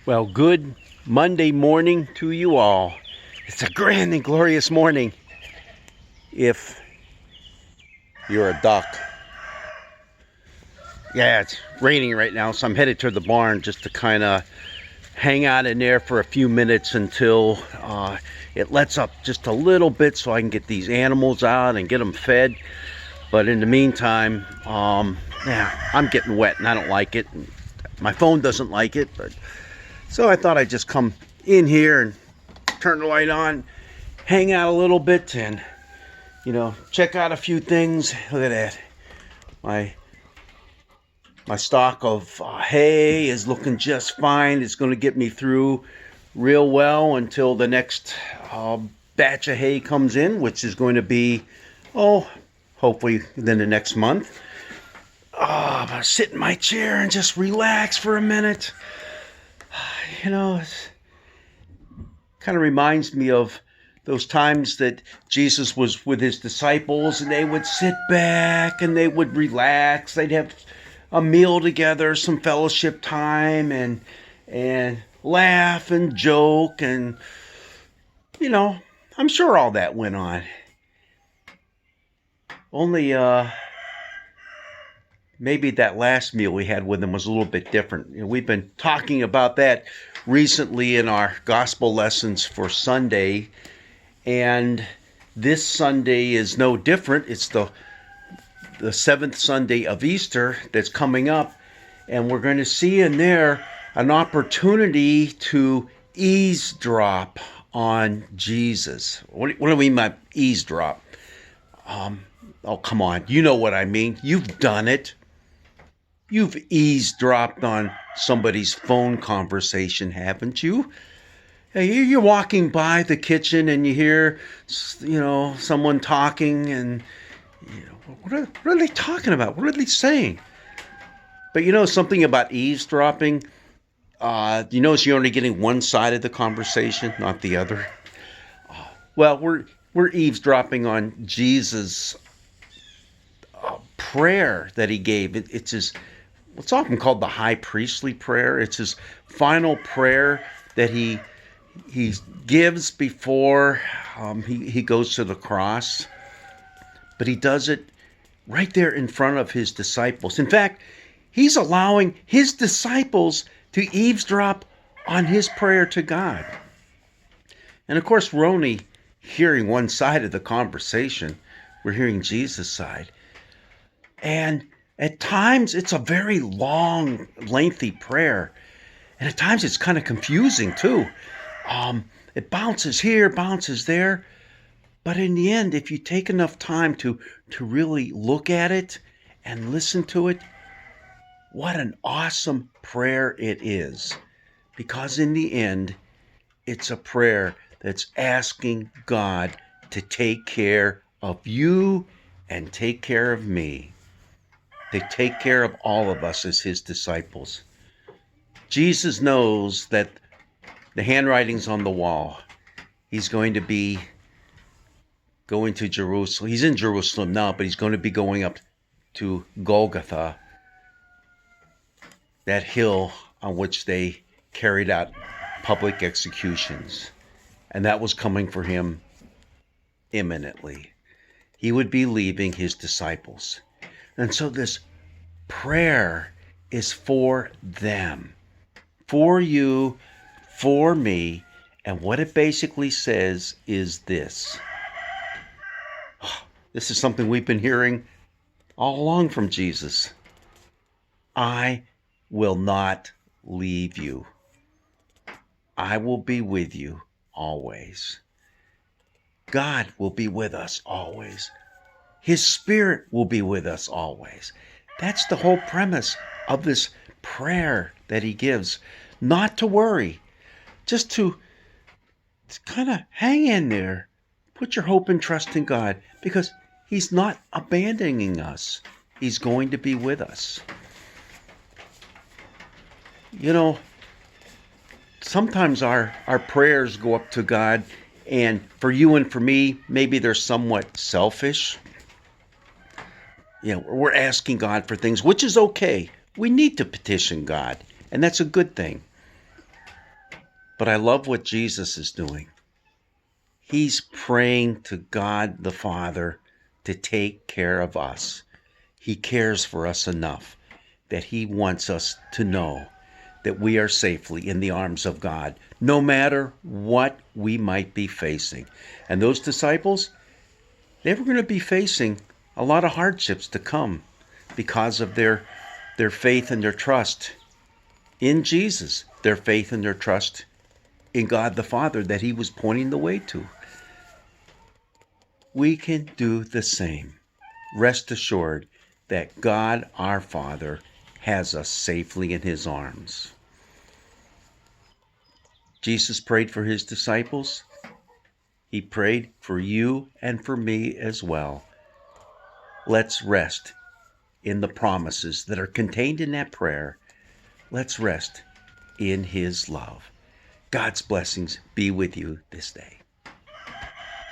Well, good Monday morning to you all. It's a grand and glorious morning if you're a duck. Yeah, it's raining right now, so I'm headed to the barn just to kind of hang out in there for a few minutes until it lets up just a little bit so I can get these animals out and get them fed. But in the meantime, I'm getting wet and I don't like it. My phone doesn't like it, but so I thought I'd just come in here and turn the light on, hang out a little bit, and check out a few things. Look at that. My stock of hay is looking just fine. It's going to get me through real well until the next batch of hay comes in, which is going to be, hopefully within the next month. I'm going to sit in my chair and just relax for a minute. It kind of reminds me of those times that Jesus was with his disciples and they would sit back and they would relax. They'd have a meal together, some fellowship time, and laugh and joke. And, I'm sure all that went on. Only, maybe that last meal we had with them was a little bit different. We've been talking about that recently in our gospel lessons for Sunday, and this Sunday is no different. It's the seventh Sunday of Easter that's coming up, and we're going to see in there an opportunity to eavesdrop on Jesus. What do we mean by eavesdrop? Oh, come on. You know what I mean. You've done it. You've eavesdropped on somebody's phone conversation, haven't you? You're walking by the kitchen and you hear, someone talking and, what are they talking about? What are they saying? But something about eavesdropping, you notice you're only getting one side of the conversation, not the other. Well, we're eavesdropping on Jesus' prayer that he gave. It's his, what's often called the high priestly prayer. It's his final prayer that he gives before he goes to the cross. But he does it right there in front of his disciples. In fact, he's allowing his disciples to eavesdrop on his prayer to God. And of course, we're only hearing one side of the conversation. We're hearing Jesus' side. And at times, it's a very long, lengthy prayer. And at times, it's kind of confusing, too. It bounces here, bounces there. But in the end, if you take enough time to really look at it and listen to it, what an awesome prayer it is. Because in the end, it's a prayer that's asking God to take care of you and take care of me. To take care of all of us as his disciples. Jesus knows that the handwriting's on the wall. He's going to be going to Jerusalem. He's in Jerusalem now, but he's going to be going up to Golgotha, that hill on which they carried out public executions. And that was coming for him imminently. He would be leaving his disciples. And so this prayer is for them, for you, for me. And what it basically says is this. This is something we've been hearing all along from Jesus. I will not leave you. I will be with you always. God will be with us always. His Spirit will be with us always. That's the whole premise of this prayer that he gives. Not to worry, just to kind of hang in there. Put your hope and trust in God because he's not abandoning us. He's going to be with us. Sometimes our prayers go up to God, and for you and for me, maybe they're somewhat selfish. We're asking God for things, which is okay. We need to petition God, and that's a good thing. But I love what Jesus is doing. He's praying to God the Father to take care of us. He cares for us enough that he wants us to know that we are safely in the arms of God, no matter what we might be facing. And those disciples, they were going to be facing a lot of hardships to come because of their faith and their trust in Jesus, their faith and their trust in God the Father that he was pointing the way to. We can do the same. Rest assured that God our Father has us safely in his arms. Jesus prayed for his disciples. He prayed for you and for me as well. Let's rest in the promises that are contained in that prayer. Let's rest in his love. God's blessings be with you this day.